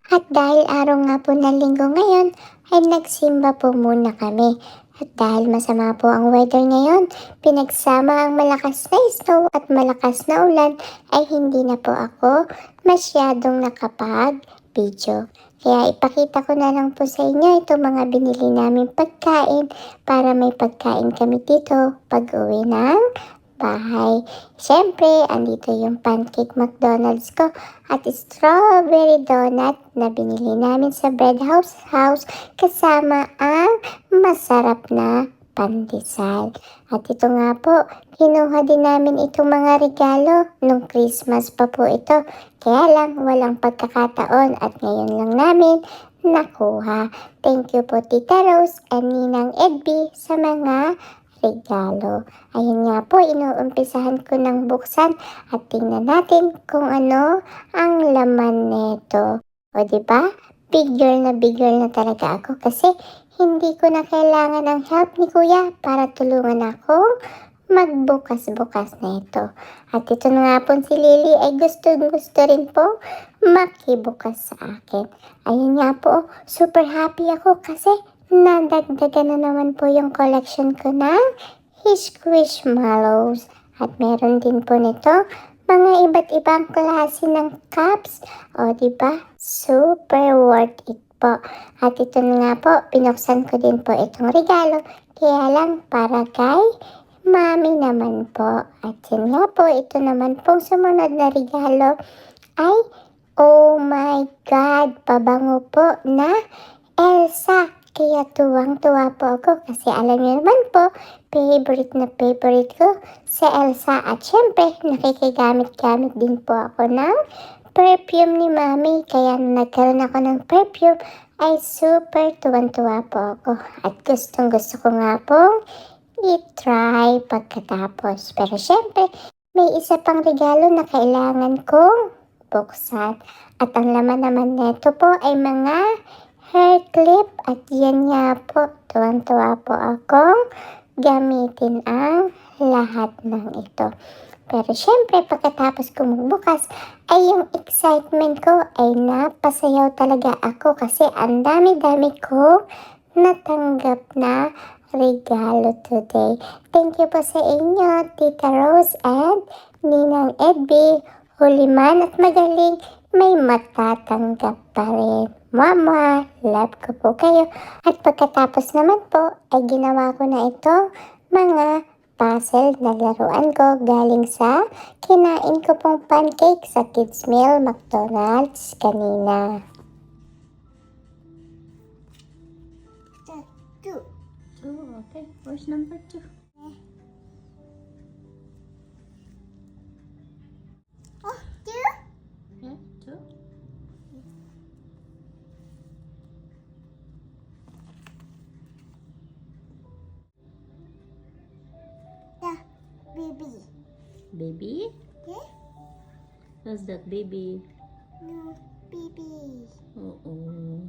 At dahil araw nga po ng linggo ngayon, ay nagsimba po muna kami. At dahil masama po ang weather ngayon, pinagsama ang malakas na snow at malakas na ulan, ay hindi na po ako masyadong nakapag-video. Kaya ipakita ko na lang po sa inyo itong mga binili namin pagkain para may pagkain kami dito pag-uwi ng bahay. Siyempre, andito yung pancake McDonald's ko at strawberry donut na binili namin sa bread house kasama ang masarap na pandesal. At ito nga po, kinuha din namin itong mga regalo nung Christmas pa po ito. Kaya lang, walang pagkakataon at ngayon lang namin nakuha. Thank you po Tita Rose and Ninang Edby sa mga regalo. Ayun nga po, inuumpisahan ko ng buksan at tingnan natin kung ano ang laman nito. O diba? Big girl na talaga ako kasi hindi ko na kailangan ng help ni Kuya para tulungan akong magbukas-bukas na ito. At ito na nga po si Lily ay gusto rin po makibukas sa akin. Ayun nga po, super happy ako kasi nadagdagan na naman po yung collection ko ng Squishmallows. At meron din po nito mga iba't ibang klase ng cups. O diba? Super worth it po. At ito na nga po, pinuksan ko din po itong regalo. Kaya lang para kay Mami naman po. At yun nga po, ito naman pong sumunod na regalo ay, oh my God, pabango po na Elsa. Kaya tuwang-tuwa po ako kasi alam niyo naman po, favorite ko sa Elsa. At syempre, nakikigamit-gamit din po ako ng perfume ni Mami. Kaya nung nagkaroon ako ng perfume, ay super tuwang-tuwa po ako. At gustong-gusto ko nga pong i-try pagkatapos. Pero syempre, may isa pang regalo na kailangan kong buksan. At ang laman naman nito po ay mga hair clip at yan nga po, tuwang-tuwa po akong gamitin ang lahat ng ito. Pero syempre, pagkatapos ko magbukas, ay yung excitement ko ay napasayaw talaga ako kasi ang dami-dami ko natanggap na regalo today. Thank you po sa inyo, Tita Rose and Ninang Edby. Huli man at magaling, may matatanggap pa rin. Mama, love ko po kayo. At pagkatapos naman po, ay ginawa ko na ito mga puzzle na laruan ko galing sa kinain ko pong pancake sa Kids Meal McDonald's kanina. Two. Oh, okay. Where's number 2? Oh, two? Yeah, 2. Baby. Baby? Yeah? What's that, baby? No, baby. Oo.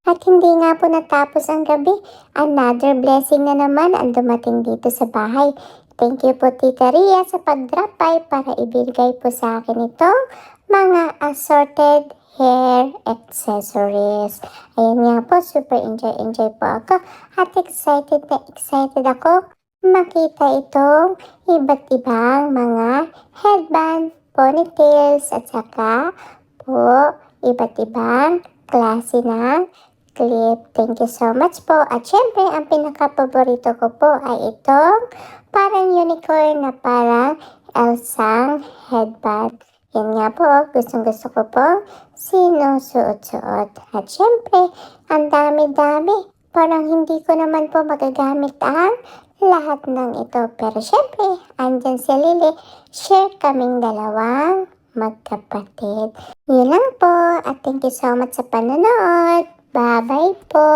At hindi nga po natapos ang gabi. Another blessing na naman ang dumating dito sa bahay. Thank you po Tita Ria sa pag-drop by para ibigay po sa akin itong mga assorted hair accessories. Ayan nga po, super enjoy po ako. At excited na excited ako makita itong iba't ibang mga headband, ponytails, at saka po iba't ibang klase ng clip. Thank you so much po. At syempre, ang pinaka-paborito ko po ay itong parang unicorn na parang Elsang headband. Yan nga po, gustong-gusto ko po sinusuot-suot. At syempre, ang dami-dami. Parang hindi ko naman po magagamit ang lahat ng ito. Pero syempre, andyan si Lily. Share kaming dalawang magkapatid. Yun lang po. At thank you so much sa panonood. Bye-bye po.